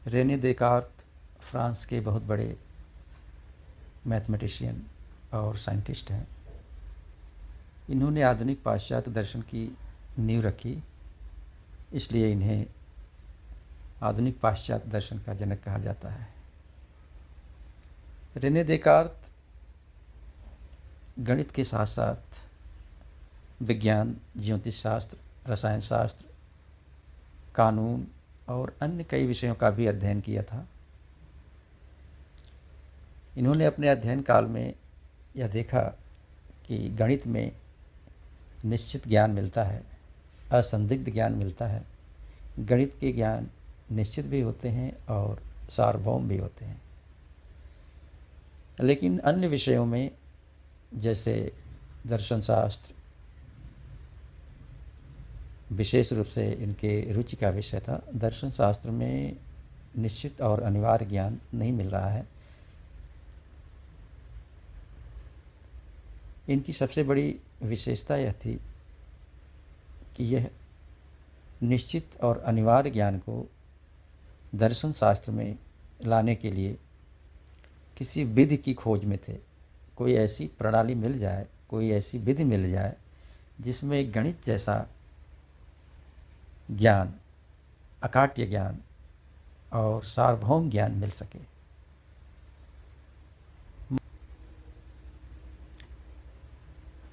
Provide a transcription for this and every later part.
Renee Descartes France के बहुत बड़े मैथमेटिशियन और साइंटिस्ट हैं। इन्होंने आधुनिक पाश्चात्य दर्शन की नींव रखी, इसलिए इन्हें आधुनिक पाश्चात्य दर्शन का जनक कहा जाता है। रेने देकार्त गणित के साथ साथ विज्ञान, ज्योतिष शास्त्र, रसायन शास्त्र, कानून और अन्य कई विषयों का भी अध्ययन किया था। इन्होंने अपने अध्ययन काल में यह देखा कि गणित में निश्चित ज्ञान मिलता है, असंदिग्ध ज्ञान मिलता है। गणित के ज्ञान निश्चित भी होते हैं और सार्वभौम भी होते हैं, लेकिन अन्य विषयों में जैसे दर्शन शास्त्र, विशेष रूप से इनके रुचि का विषय था, दर्शन शास्त्र में निश्चित और अनिवार्य ज्ञान नहीं मिल रहा है। इनकी सबसे बड़ी विशेषता यह थी कि यह निश्चित और अनिवार्य ज्ञान को दर्शन शास्त्र में लाने के लिए किसी विधि की खोज में थे। कोई ऐसी प्रणाली मिल जाए, कोई ऐसी विधि मिल जाए जिसमें गणित जैसा ज्ञान, अकाट्य ज्ञान और सार्वभौम ज्ञान मिल सके।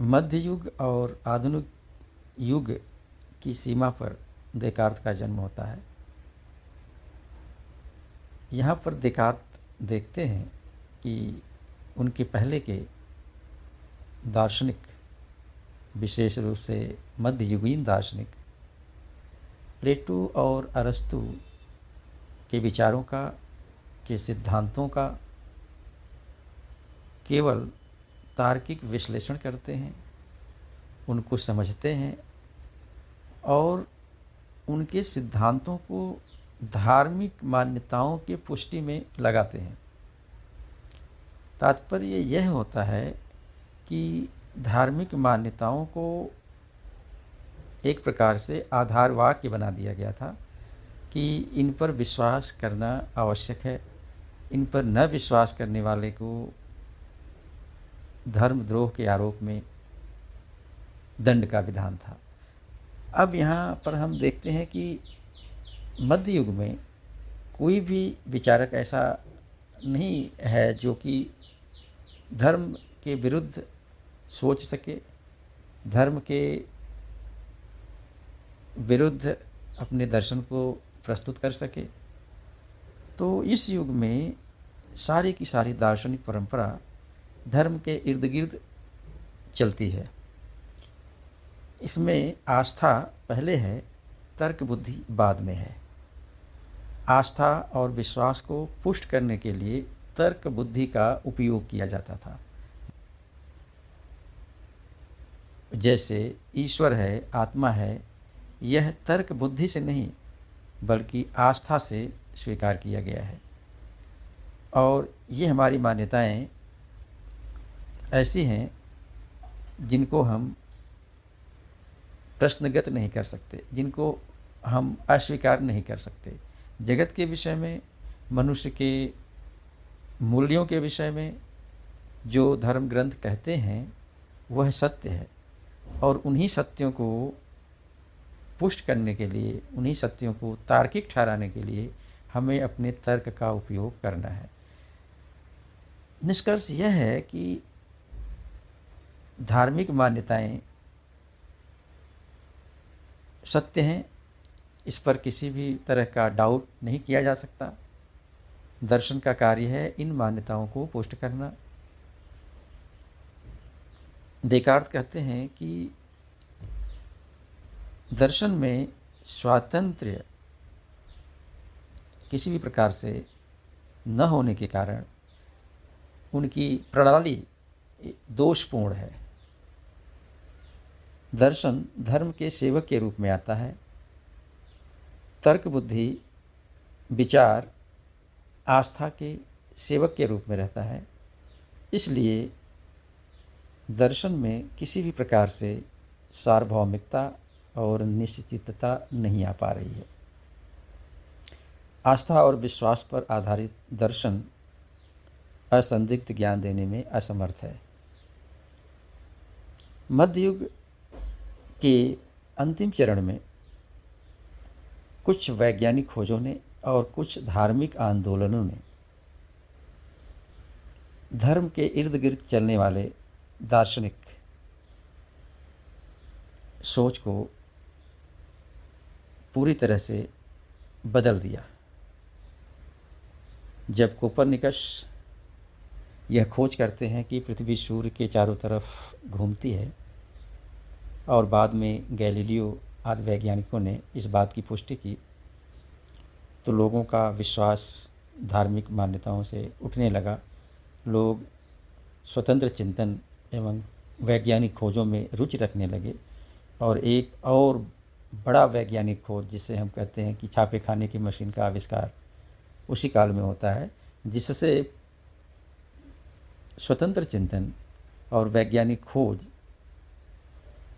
मध्य युग और आधुनिक युग की सीमा पर देकार्त का जन्म होता है। यहाँ पर देकार्त देखते हैं कि उनके पहले के दार्शनिक, विशेष रूप से मध्ययुगीन दार्शनिक प्लेटो और अरस्तु के विचारों का, के सिद्धांतों का केवल तार्किक विश्लेषण करते हैं, उनको समझते हैं और उनके सिद्धांतों को धार्मिक मान्यताओं के पुष्टि में लगाते हैं। तात्पर्य यह होता है कि धार्मिक मान्यताओं को एक प्रकार से आधार वाक्य बना दिया गया था कि इन पर विश्वास करना आवश्यक है, इन पर न विश्वास करने वाले को धर्मद्रोह के आरोप में दंड का विधान था। अब यहाँ पर हम देखते हैं कि मध्य युग में कोई भी विचारक ऐसा नहीं है जो कि धर्म के विरुद्ध सोच सके, धर्म के विरुद्ध अपने दर्शन को प्रस्तुत कर सके। तो इस युग में सारी की सारी दार्शनिक परंपरा धर्म के इर्द गिर्द चलती है। इसमें आस्था पहले है, तर्क बुद्धि बाद में है। आस्था और विश्वास को पुष्ट करने के लिए तर्क बुद्धि का उपयोग किया जाता था। जैसे ईश्वर है, आत्मा है, यह तर्क बुद्धि से नहीं बल्कि आस्था से स्वीकार किया गया है। और ये हमारी मान्यताएं ऐसी हैं जिनको हम प्रश्नगत नहीं कर सकते, जिनको हम अस्वीकार नहीं कर सकते। जगत के विषय में, मनुष्य के मूल्यों के विषय में जो धर्म ग्रंथ कहते हैं वह सत्य है, और उन्हीं सत्यों को पुष्ट करने के लिए, उन्हीं सत्यों को तार्किक ठहराने के लिए हमें अपने तर्क का उपयोग करना है। निष्कर्ष यह है कि धार्मिक मान्यताएं सत्य हैं, इस पर किसी भी तरह का डाउट नहीं किया जा सकता। दर्शन का कार्य है इन मान्यताओं को पुष्ट करना। देकार्त कहते हैं कि दर्शन में स्वातंत्र्य किसी भी प्रकार से न होने के कारण उनकी प्रणाली दोषपूर्ण है। दर्शन धर्म के सेवक के रूप में आता है। तर्क बुद्धि, विचार आस्था के सेवक के रूप में रहता है। इसलिए दर्शन में किसी भी प्रकार से सार्वभौमिकता और निश्चितता नहीं आ पा रही है। आस्था और विश्वास पर आधारित दर्शन असंदिग्ध ज्ञान देने में असमर्थ है। मध्ययुग के अंतिम चरण में कुछ वैज्ञानिक खोजों ने और कुछ धार्मिक आंदोलनों ने धर्म के इर्द गिर्द चलने वाले दार्शनिक सोच को पूरी तरह से बदल दिया। जब कोपरनिकस यह खोज करते हैं कि पृथ्वी सूर्य के चारों तरफ घूमती है, और बाद में गैलीलियो आदि वैज्ञानिकों ने इस बात की पुष्टि की, तो लोगों का विश्वास धार्मिक मान्यताओं से उठने लगा। लोग स्वतंत्र चिंतन एवं वैज्ञानिक खोजों में रुचि रखने लगे, और एक और बड़ा वैज्ञानिक खोज जिसे हम कहते हैं कि छापे खाने की मशीन का आविष्कार उसी काल में होता है, जिससे स्वतंत्र चिंतन और वैज्ञानिक खोज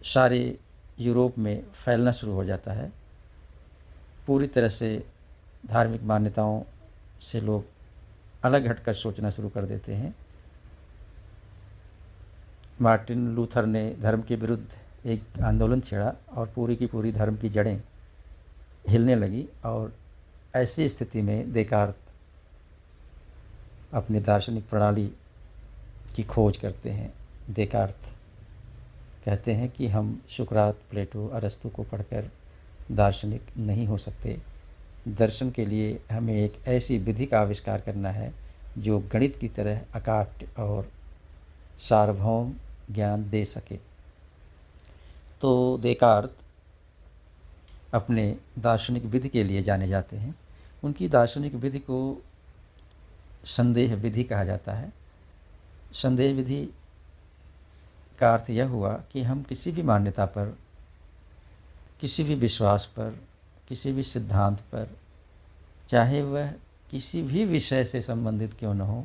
सारे यूरोप में फैलना शुरू हो जाता है। पूरी तरह से धार्मिक मान्यताओं से लोग अलग हटकर सोचना शुरू कर देते हैं। मार्टिन लूथर ने धर्म के विरुद्ध एक आंदोलन छेड़ा और पूरी की पूरी धर्म की जड़ें हिलने लगी, और ऐसी स्थिति में देकार्त अपनी दार्शनिक प्रणाली की खोज करते हैं। देकार्त कहते हैं कि हम सुकरात, प्लेटो, अरस्तु को पढ़कर दार्शनिक नहीं हो सकते। दर्शन के लिए हमें एक ऐसी विधि का आविष्कार करना है जो गणित की तरह अकाट्य और सार्वभौम ज्ञान दे सके। तो देकार्त अपने दार्शनिक विधि के लिए जाने जाते हैं। उनकी दार्शनिक विधि को संदेह विधि कहा जाता है। संदेह विधि का अर्थ यह हुआ कि हम किसी भी मान्यता पर, किसी भी विश्वास पर, किसी भी सिद्धांत पर, चाहे वह किसी भी विषय से संबंधित क्यों न हो,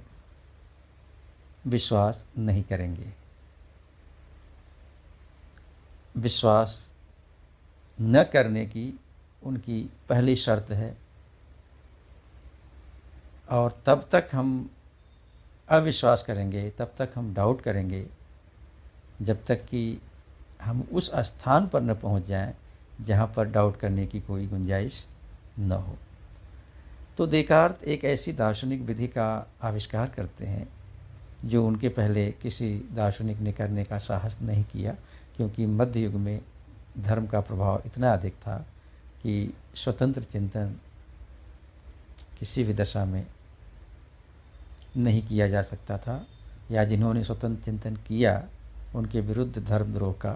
विश्वास नहीं करेंगे। विश्वास न करने की उनकी पहली शर्त है, और तब तक हम अविश्वास करेंगे, तब तक हम डाउट करेंगे, जब तक कि हम उस स्थान पर न पहुंच जाएं जहां पर डाउट करने की कोई गुंजाइश न हो। तो देकार्त एक ऐसी दार्शनिक विधि का आविष्कार करते हैं जो उनके पहले किसी दार्शनिक ने करने का साहस नहीं किया, क्योंकि मध्य युग में धर्म का प्रभाव इतना अधिक था कि स्वतंत्र चिंतन किसी भी दशा में नहीं किया जा सकता था, या जिन्होंने स्वतंत्र चिंतन किया उनके विरुद्ध धर्मद्रोह का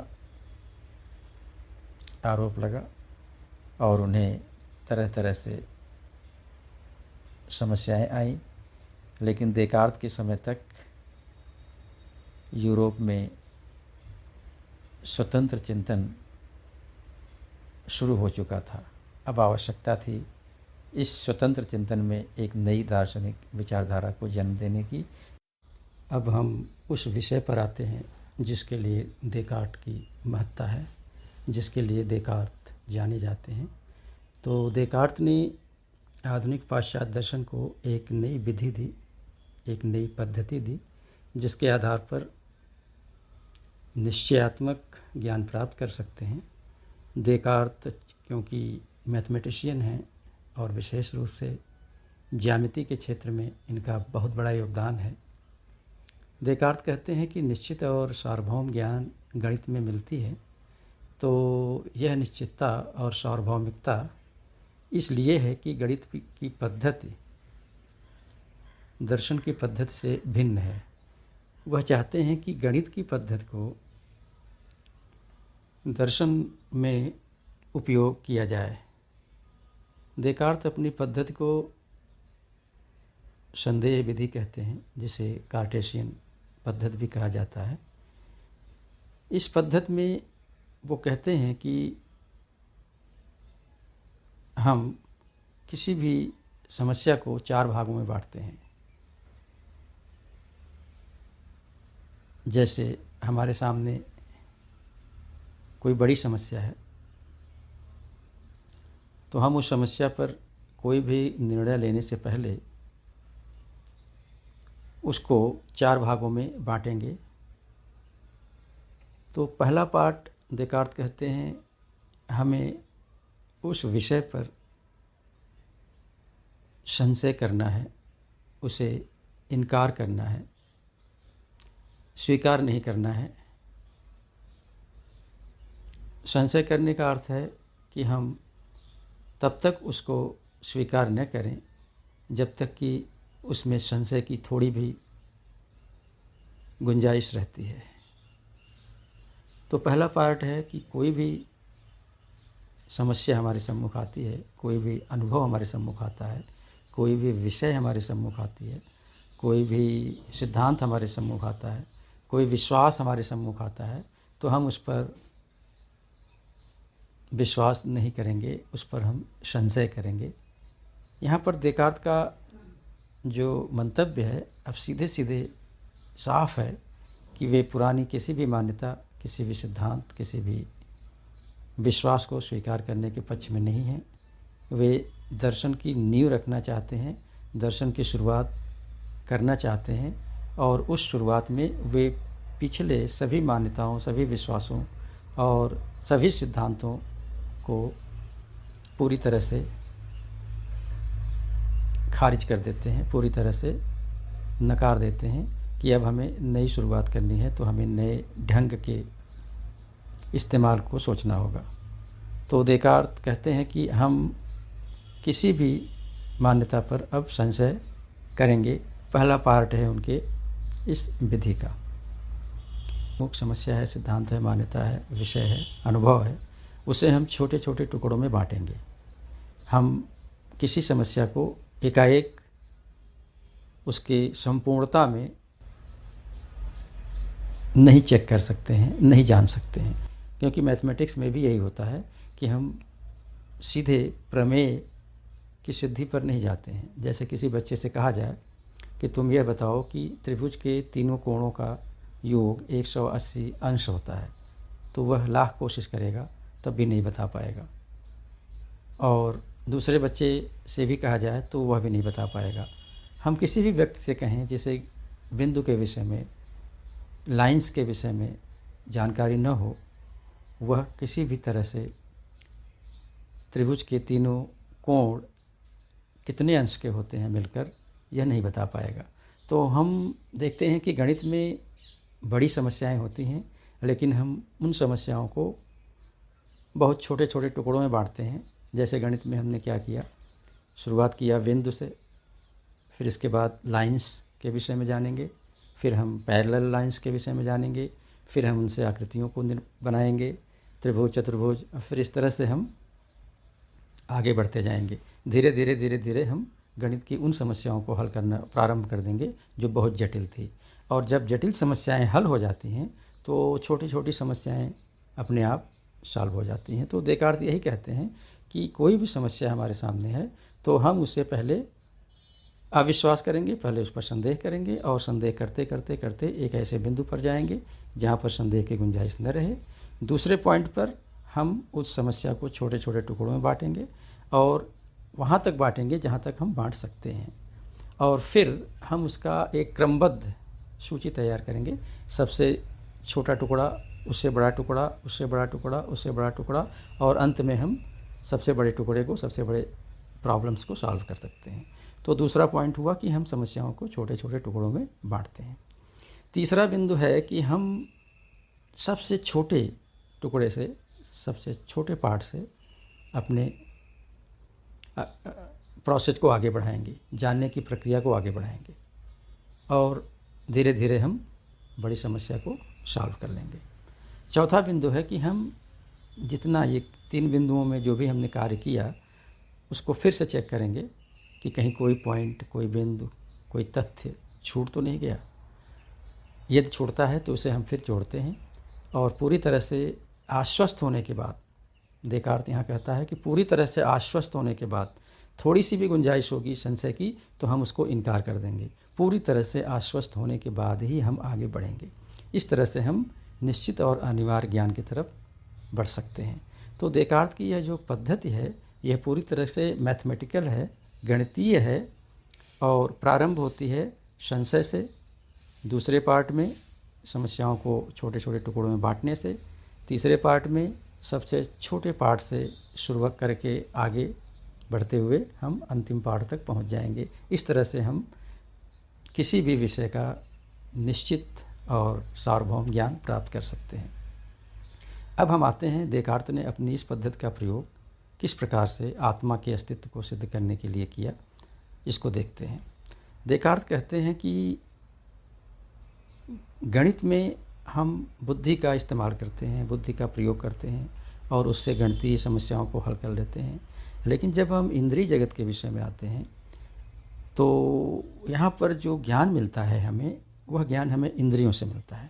आरोप लगा और उन्हें तरह तरह से समस्याएं आईं। लेकिन देकार्त के समय तक यूरोप में स्वतंत्र चिंतन शुरू हो चुका था। अब आवश्यकता थी इस स्वतंत्र चिंतन में एक नई दार्शनिक विचारधारा को जन्म देने की। अब हम उस विषय पर आते हैं जिसके लिए देकार्त की महत्ता है, जिसके लिए देकार्त जाने जाते हैं। तो देकार्त ने आधुनिक पाश्चात्य दर्शन को एक नई विधि दी, एक नई पद्धति दी, जिसके आधार पर निश्चयात्मक ज्ञान प्राप्त कर सकते हैं। देकार्त क्योंकि मैथमेटिशियन हैं और विशेष रूप से ज्यामिति के क्षेत्र में इनका बहुत बड़ा योगदान है। देकार्त कहते हैं कि निश्चित और सार्वभौम ज्ञान गणित में मिलती है, तो यह निश्चितता और सार्वभौमिकता इसलिए है कि गणित की पद्धति दर्शन की पद्धति से भिन्न है। वह चाहते हैं कि गणित की पद्धति को दर्शन में उपयोग किया जाए। देकार्त अपनी पद्धति को संदेह विधि कहते हैं, जिसे कार्टेशियन पद्धति भी कहा जाता है। इस पद्धति में वो कहते हैं कि हम किसी भी समस्या को 4 भागों में बांटते हैं। जैसे हमारे सामने कोई बड़ी समस्या है, तो हम उस समस्या पर कोई भी निर्णय लेने से पहले उसको 4 भागों में बांटेंगे। तो पहला पार्ट देकार्त कहते हैं हमें उस विषय पर संशय करना है, उसे इनकार करना है, स्वीकार नहीं करना है। संशय करने का अर्थ है कि हम तब तक उसको स्वीकार न करें जब तक कि उसमें संशय की थोड़ी भी गुंजाइश रहती है। तो पहला पार्ट है कि कोई भी समस्या हमारे सम्मुख आती है, कोई भी अनुभव हमारे सम्मुख आता है, कोई भी विषय हमारे सम्मुख आती है, कोई भी सिद्धांत हमारे सम्मुख आता है, कोई विश्वास हमारे सम्मुख आता है, तो हम उस पर विश्वास नहीं करेंगे, उस पर हम संशय करेंगे। यहाँ पर देकार्त का जो मंतव्य है अब सीधे सीधे साफ है कि वे पुरानी किसी भी मान्यता, किसी भी सिद्धांत, किसी भी विश्वास को स्वीकार करने के पक्ष में नहीं हैं। वे दर्शन की नींव रखना चाहते हैं, दर्शन की शुरुआत करना चाहते हैं, और उस शुरुआत में वे पिछले सभी मान्यताओं, सभी विश्वासों और सभी सिद्धांतों को पूरी तरह से खारिज कर देते हैं, पूरी तरह से नकार देते हैं कि अब हमें नई शुरुआत करनी है, तो हमें नए ढंग के इस्तेमाल को सोचना होगा। तो देकार्त कहते हैं कि हम किसी भी मान्यता पर अब संशय करेंगे। पहला पार्ट है उनके इस विधि का। मुख्य समस्या है, सिद्धांत है, मान्यता है, विषय है, अनुभव है, उसे हम छोटे छोटे टुकड़ों में बांटेंगे। हम किसी समस्या को एकाएक उसकी संपूर्णता में नहीं चेक कर सकते हैं, नहीं जान सकते हैं, क्योंकि मैथमेटिक्स में भी यही होता है कि हम सीधे प्रमेय की सिद्धि पर नहीं जाते हैं। जैसे किसी बच्चे से कहा जाए कि तुम यह बताओ कि त्रिभुज के तीनों कोणों का योग 180 अंश होता है, तो वह लाख कोशिश करेगा तब भी नहीं बता पाएगा। और दूसरे बच्चे से भी कहा जाए तो वह भी नहीं बता पाएगा। हम किसी भी व्यक्ति से कहें जिसे बिंदु के विषय में, लाइंस के विषय में जानकारी न हो, वह किसी भी तरह से त्रिभुज के तीनों कोण कितने अंश के होते हैं मिलकर, यह नहीं बता पाएगा। तो हम देखते हैं कि गणित में बड़ी समस्याएं होती हैं, लेकिन हम उन समस्याओं को बहुत छोटे छोटे टुकड़ों में बांटते हैं। जैसे गणित में हमने क्या किया, शुरुआत किया बिंदु से, फिर इसके बाद लाइंस के विषय में जानेंगे, फिर हम पैरेलल लाइंस के विषय में जानेंगे, फिर हम उनसे आकृतियों को बनाएंगे, त्रिभुज, चतुर्भुज, फिर इस तरह से हम आगे बढ़ते जाएंगे। धीरे धीरे धीरे धीरे हम गणित की उन समस्याओं को हल करना प्रारंभ कर देंगे जो बहुत जटिल थी। और जब जटिल समस्याएं हल हो जाती हैं तो छोटी छोटी समस्याएं अपने आप सॉल्व हो जाती हैं। तो देकार्त यही कहते हैं कि कोई भी समस्या हमारे सामने है तो हम उससे पहले अविश्वास करेंगे, पहले उस पर संदेह करेंगे, और संदेह करते करते करते एक ऐसे बिंदु पर जाएंगे जहाँ पर संदेह की गुंजाइश न रहे। दूसरे पॉइंट पर हम उस समस्या को छोटे छोटे टुकड़ों में बांटेंगे और वहाँ तक बांटेंगे जहाँ तक हम बांट सकते हैं, और फिर हम उसका एक क्रमबद्ध सूची तैयार करेंगे। सबसे छोटा टुकड़ा, उससे बड़ा टुकड़ा, उससे बड़ा टुकड़ा, उससे बड़ा टुकड़ा, और अंत में हम सबसे बड़े टुकड़े को, सबसे बड़े प्रॉब्लम्स को सॉल्व कर सकते हैं। तो दूसरा पॉइंट हुआ कि हम समस्याओं को छोटे छोटे टुकड़ों में बांटते हैं। तीसरा बिंदु है कि हम सबसे छोटे टुकड़े से, सबसे छोटे पार्ट से अपने प्रोसेस को आगे बढ़ाएंगे, जानने की प्रक्रिया को आगे बढ़ाएंगे, और धीरे धीरे हम बड़ी समस्या को सॉल्व कर लेंगे। चौथा बिंदु है कि हम जितना ये 3 बिंदुओं में जो भी हमने कार्य किया उसको फिर से चेक करेंगे कि कहीं कोई पॉइंट, कोई बिंदु, कोई तथ्य छूट तो नहीं गया। यदि छूटता है तो उसे हम फिर जोड़ते हैं, और पूरी तरह से आश्वस्त होने के बाद, देकार्त यहाँ कहता है कि पूरी तरह से आश्वस्त होने के बाद थोड़ी सी भी गुंजाइश होगी संशय की तो हम उसको इनकार कर देंगे। पूरी तरह से आश्वस्त होने के बाद ही हम आगे बढ़ेंगे। इस तरह से हम निश्चित और अनिवार्य ज्ञान की तरफ बढ़ सकते हैं। तो देकार्त की यह जो पद्धति है यह पूरी तरह से मैथमेटिकल है, गणितीय है और प्रारंभ होती है संशय से, दूसरे पार्ट में समस्याओं को छोटे छोटे टुकड़ों में बांटने से, तीसरे पार्ट में सबसे छोटे पार्ट से शुरुआत करके आगे बढ़ते हुए हम अंतिम पार्ट तक पहुंच जाएंगे। इस तरह से हम किसी भी विषय का निश्चित और सार्वभौम ज्ञान प्राप्त कर सकते हैं। अब हम आते हैं देकार्त ने अपनी इस पद्धति का प्रयोग किस प्रकार से आत्मा के अस्तित्व को सिद्ध करने के लिए किया, इसको देखते हैं। देकार्त कहते हैं कि गणित में हम बुद्धि का इस्तेमाल करते हैं, बुद्धि का प्रयोग करते हैं और उससे गणितीय समस्याओं को हल कर लेते हैं। लेकिन जब हम इंद्रिय जगत के विषय में आते हैं तो यहाँ पर जो ज्ञान मिलता है हमें, वह ज्ञान हमें इंद्रियों से मिलता है।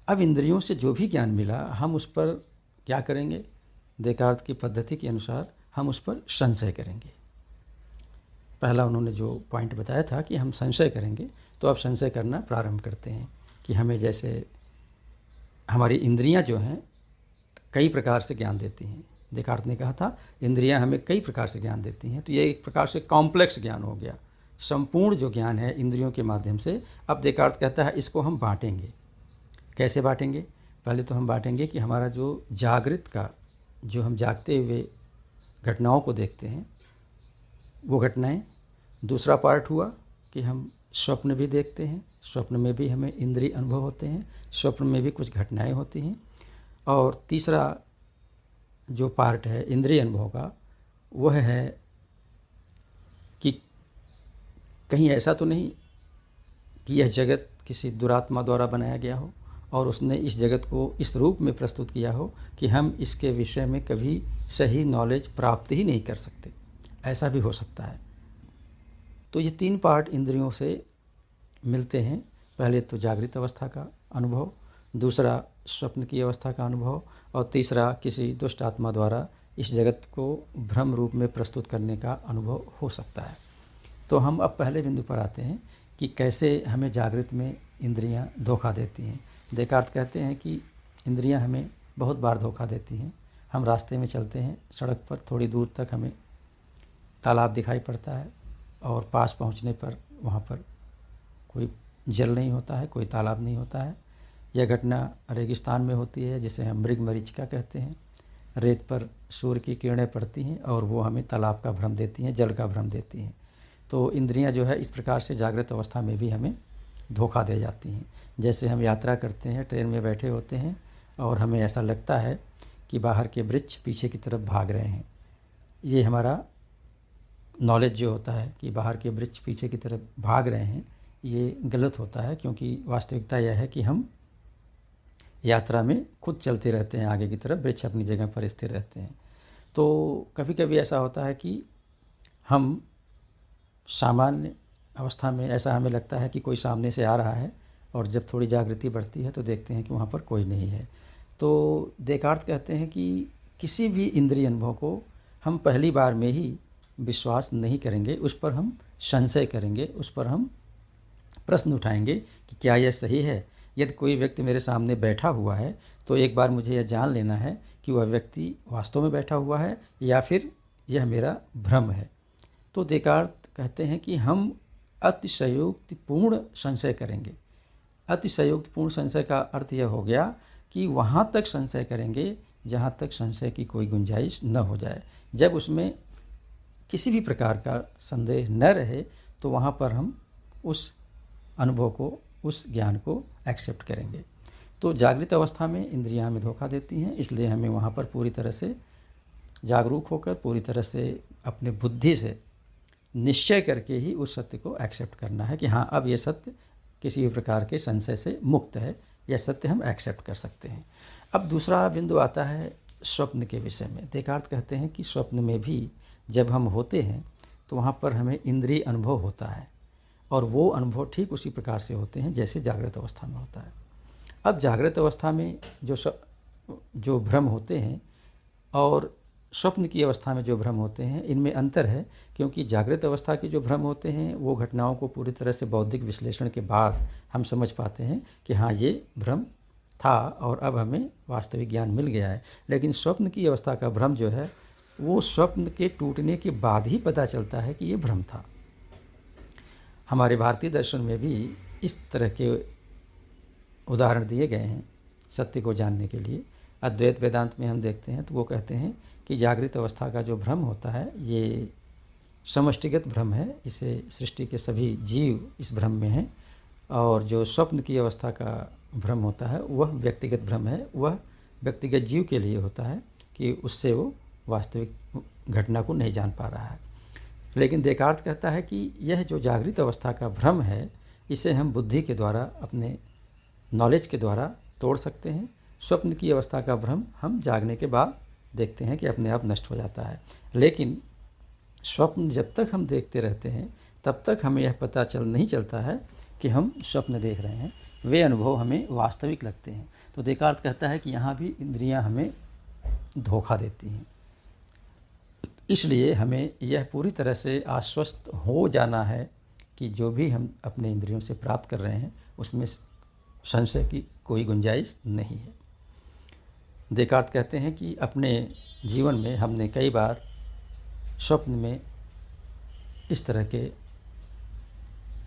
अब इंद्रियों से जो भी ज्ञान मिला हम उस पर क्या करेंगे, देकार्त की पद्धति के अनुसार हम उस पर संशय करेंगे। पहला उन्होंने जो पॉइंट बताया था कि हम संशय करेंगे, तो अब संशय करना प्रारंभ करते हैं कि हमें जैसे हमारी इंद्रियां जो हैं कई प्रकार से ज्ञान देती हैं। देकार्त ने कहा था इंद्रियां हमें कई प्रकार से ज्ञान देती हैं, तो ये एक प्रकार से कॉम्प्लेक्स ज्ञान हो गया। संपूर्ण जो ज्ञान है इंद्रियों के माध्यम से, अब देकार्त कहता है इसको हम बांटेंगे। कैसे बांटेंगे? पहले तो हम बांटेंगे कि हमारा जो जागृत का, जो हम जागते हुए घटनाओं को देखते हैं वो घटनाएं। दूसरा पार्ट हुआ कि हम स्वप्न भी देखते हैं, स्वप्न में भी हमें इंद्रिय अनुभव होते हैं, स्वप्न में भी कुछ घटनाएं होती हैं। और तीसरा जो पार्ट है इंद्रिय अनुभव का, वह है कि कहीं ऐसा तो नहीं कि यह जगत किसी दुरात्मा द्वारा बनाया गया हो और उसने इस जगत को इस रूप में प्रस्तुत किया हो कि हम इसके विषय में कभी सही नॉलेज प्राप्त ही नहीं कर सकते। ऐसा भी हो सकता है। तो ये तीन पार्ट इंद्रियों से मिलते हैं। पहले तो जागृत अवस्था का अनुभव, दूसरा स्वप्न की अवस्था का अनुभव और तीसरा किसी दुष्ट आत्मा द्वारा इस जगत को भ्रम रूप में प्रस्तुत करने का अनुभव हो सकता है। तो हम अब पहले बिंदु पर आते हैं कि कैसे हमें जागृत में इंद्रियां धोखा देती हैं। देकार्त कहते हैं कि इंद्रियां हमें बहुत बार धोखा देती हैं। हम रास्ते में चलते हैं, सड़क पर थोड़ी दूर तक हमें तालाब दिखाई पड़ता है और पास पहुंचने पर वहाँ पर कोई जल नहीं होता है, कोई तालाब नहीं होता है। यह घटना रेगिस्तान में होती है जिसे हम मृग मरीचिका कहते हैं। रेत पर सूर्य की किरणें पड़ती हैं और वो हमें तालाब का भ्रम देती हैं, जल का भ्रम देती हैं। तो इंद्रियां जो है इस प्रकार से जागृत अवस्था में भी हमें धोखा दे जाती हैं। जैसे हम यात्रा करते हैं, ट्रेन में बैठे होते हैं और हमें ऐसा लगता है कि बाहर के वृक्ष पीछे की तरफ भाग रहे हैं। ये हमारा नॉलेज जो होता है कि बाहर के वृक्ष पीछे की तरफ भाग रहे हैं, ये गलत होता है, क्योंकि वास्तविकता यह है कि हम यात्रा में खुद चलते रहते हैं आगे की तरफ, वृक्ष अपनी जगह पर स्थिर रहते हैं। तो कभी कभी ऐसा होता है कि हम सामान्य अवस्था में ऐसा हमें लगता है कि कोई सामने से आ रहा है और जब थोड़ी जागृति बढ़ती है तो देखते हैं कि वहाँ पर कोई नहीं है। तो देकार्त कहते हैं कि किसी भी इंद्रिय अनुभव को हम पहली बार में ही विश्वास नहीं करेंगे, उस पर हम संशय करेंगे, उस पर हम प्रश्न उठाएंगे कि क्या यह सही है। यदि कोई व्यक्ति मेरे सामने बैठा हुआ है तो एक बार मुझे यह जान लेना है कि वह व्यक्ति वास्तव में बैठा हुआ है या फिर यह मेरा भ्रम है। तो देकार्त कहते हैं कि हम अतिशयोक्तिपूर्ण संशय करेंगे। अतिशयोक्तिपूर्ण संशय का अर्थ यह हो गया कि वहाँ तक संशय करेंगे जहाँ तक संशय की कोई गुंजाइश न हो जाए। जब उसमें किसी भी प्रकार का संदेह न रहे तो वहाँ पर हम उस अनुभव को, उस ज्ञान को एक्सेप्ट करेंगे। तो जागृत अवस्था में इंद्रियां हमें धोखा देती हैं, इसलिए हमें वहाँ पर पूरी तरह से जागरूक होकर, पूरी तरह से अपने बुद्धि से निश्चय करके ही उस सत्य को एक्सेप्ट करना है कि हाँ, अब ये सत्य किसी भी प्रकार के संशय से मुक्त है, यह सत्य हम एक्सेप्ट कर सकते हैं। अब दूसरा बिंदु आता है स्वप्न के विषय में। देकार्त कहते हैं कि स्वप्न में भी जब हम होते हैं तो वहाँ पर हमें इंद्रिय अनुभव होता है और वो अनुभव ठीक उसी प्रकार से होते हैं जैसे जागृत अवस्था में होता है। अब जागृत अवस्था में जो भ्रम होते हैं और स्वप्न की अवस्था में जो भ्रम होते हैं, इनमें अंतर है, क्योंकि जागृत अवस्था के जो भ्रम होते हैं वो घटनाओं को पूरी तरह से बौद्धिक विश्लेषण के बाद हम समझ पाते हैं कि हाँ, ये भ्रम था और अब हमें वास्तविक ज्ञान मिल गया है। लेकिन स्वप्न की अवस्था का भ्रम जो है वो स्वप्न के टूटने के बाद ही पता चलता है कि ये भ्रम था। हमारे भारतीय दर्शन में भी इस तरह के उदाहरण दिए गए हैं सत्य को जानने के लिए। अद्वैत वेदांत में हम देखते हैं तो वो कहते हैं कि जागृत अवस्था का जो भ्रम होता है ये समष्टिगत भ्रम है, इसे सृष्टि के सभी जीव इस भ्रम में हैं, और जो स्वप्न की अवस्था का भ्रम होता है वह व्यक्तिगत भ्रम है, वह व्यक्तिगत जीव के लिए होता है कि उससे वो वास्तविक घटना को नहीं जान पा रहा है। लेकिन देकार्त कहता है कि यह जो जागृत अवस्था का भ्रम है इसे हम बुद्धि के द्वारा, अपने नॉलेज के द्वारा तोड़ सकते हैं। स्वप्न की अवस्था का भ्रम हम जागने के बाद देखते हैं कि अपने आप नष्ट हो जाता है, लेकिन स्वप्न जब तक हम देखते रहते हैं तब तक हमें यह पता नहीं चलता है कि हम स्वप्न देख रहे हैं, वे अनुभव हमें वास्तविक लगते हैं। तो देकार्त कहता है कि यहाँ भी इंद्रियां हमें धोखा देती हैं, इसलिए हमें यह पूरी तरह से आश्वस्त हो जाना है कि जो भी हम अपने इंद्रियों से प्राप्त कर रहे हैं उसमें संशय की कोई गुंजाइश नहीं है। देकार्त कहते हैं कि अपने जीवन में हमने कई बार स्वप्न में इस तरह के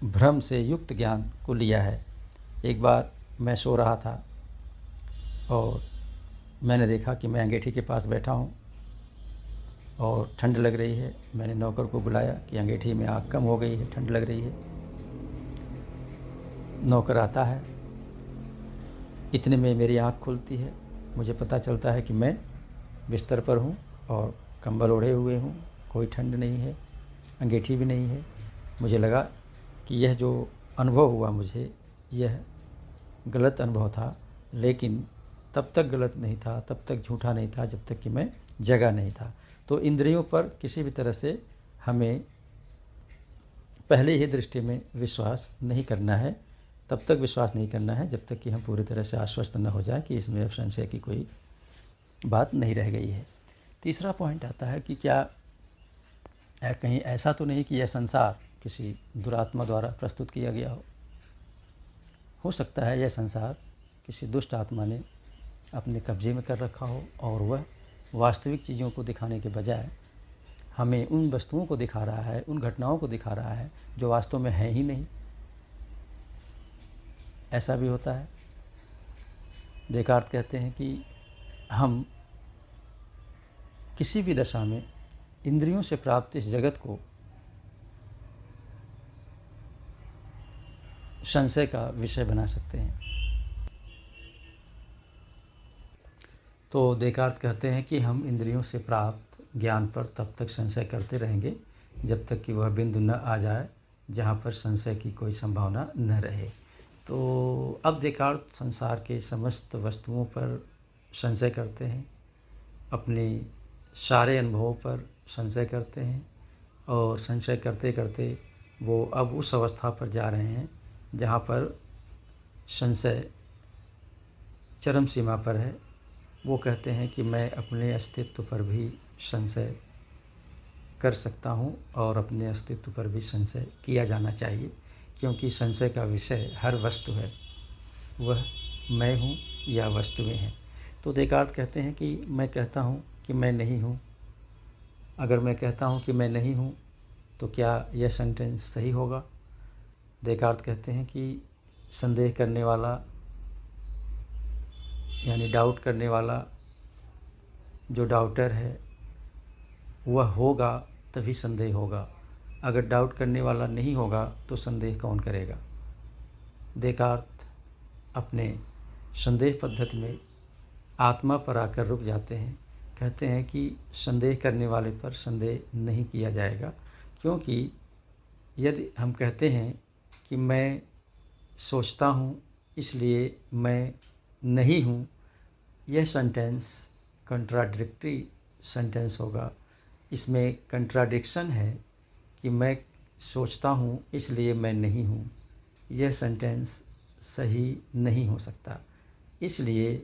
भ्रम से युक्त ज्ञान को लिया है। एक बार मैं सो रहा था और मैंने देखा कि मैं अंगीठी के पास बैठा हूँ और ठंड लग रही है। मैंने नौकर को बुलाया कि अंगीठी में आग कम हो गई है, ठंड लग रही है। नौकर आता है, इतने में मेरी आँख खुलती है, मुझे पता चलता है कि मैं बिस्तर पर हूँ और कंबल ओढ़े हुए हूँ, कोई ठंड नहीं है, अंगीठी भी नहीं है। मुझे लगा कि यह जो अनुभव हुआ मुझे यह गलत अनुभव था, लेकिन तब तक गलत नहीं था, तब तक झूठा नहीं था जब तक कि मैं जगा नहीं था। तो इंद्रियों पर किसी भी तरह से हमें पहले ही दृष्टि में विश्वास नहीं करना है, तब तक विश्वास नहीं करना है जब तक कि हम पूरी तरह से आश्वस्त न हो जाए कि इसमें अब संशय की कोई बात नहीं रह गई है। तीसरा पॉइंट आता है कि क्या कहीं ऐसा तो नहीं कि यह संसार किसी दुरात्मा द्वारा प्रस्तुत किया गया हो सकता है यह संसार किसी दुष्ट आत्मा ने अपने कब्जे में कर रखा हो और वह वास्तविक चीज़ों को दिखाने के बजाय हमें उन वस्तुओं को दिखा रहा है, उन घटनाओं को दिखा रहा है जो वास्तव में है ही नहीं। ऐसा भी होता है। देकार्त कहते हैं कि हम किसी भी दशा में इंद्रियों से प्राप्त इस जगत को संशय का विषय बना सकते हैं। तो देकार्त कहते हैं कि हम इंद्रियों से प्राप्त ज्ञान पर तब तक संशय करते रहेंगे जब तक कि वह बिंदु न आ जाए जहाँ पर संशय की कोई संभावना न रहे। तो अब देकार्त संसार के समस्त वस्तुओं पर संशय करते हैं, अपने सारे अनुभवों पर संशय करते हैं, और संशय करते करते वो अब उस अवस्था पर जा रहे हैं जहाँ पर संशय चरम सीमा पर है। वो कहते हैं कि मैं अपने अस्तित्व पर भी संशय कर सकता हूँ और अपने अस्तित्व पर भी संशय किया जाना चाहिए, क्योंकि संशय का विषय हर वस्तु है, वह मैं हूँ या वस्तुएं हैं। तो देकार्त कहते हैं कि मैं कहता हूँ कि मैं नहीं हूँ। अगर मैं कहता हूँ कि मैं नहीं हूँ तो क्या यह सेंटेंस सही होगा? देकार्त कहते हैं कि संदेह करने वाला यानी डाउट करने वाला जो डाउटर है वह होगा तभी संदेह होगा, अगर डाउट करने वाला नहीं होगा तो संदेह कौन करेगा? देकार्त अपने संदेह पद्धति में आत्मा पर आकर रुक जाते हैं। कहते हैं कि संदेह करने वाले पर संदेह नहीं किया जाएगा, क्योंकि यदि हम कहते हैं कि मैं सोचता हूँ इसलिए मैं नहीं हूँ, यह सेंटेंस कंट्राडिक्टरी सेंटेंस होगा। इसमें कंट्राडिक्शन है कि मैं सोचता हूँ इसलिए मैं नहीं हूँ, यह सेंटेंस सही नहीं हो सकता। इसलिए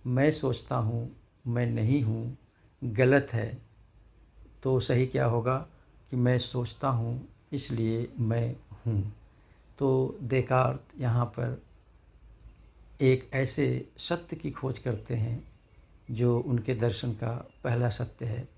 मैं सोचता हूँ मैं नहीं हूँ गलत है, तो सही क्या होगा कि मैं सोचता हूँ इसलिए मैं हूँ। तो देकार्त यहाँ पर एक ऐसे सत्य की खोज करते हैं जो उनके दर्शन का पहला सत्य है,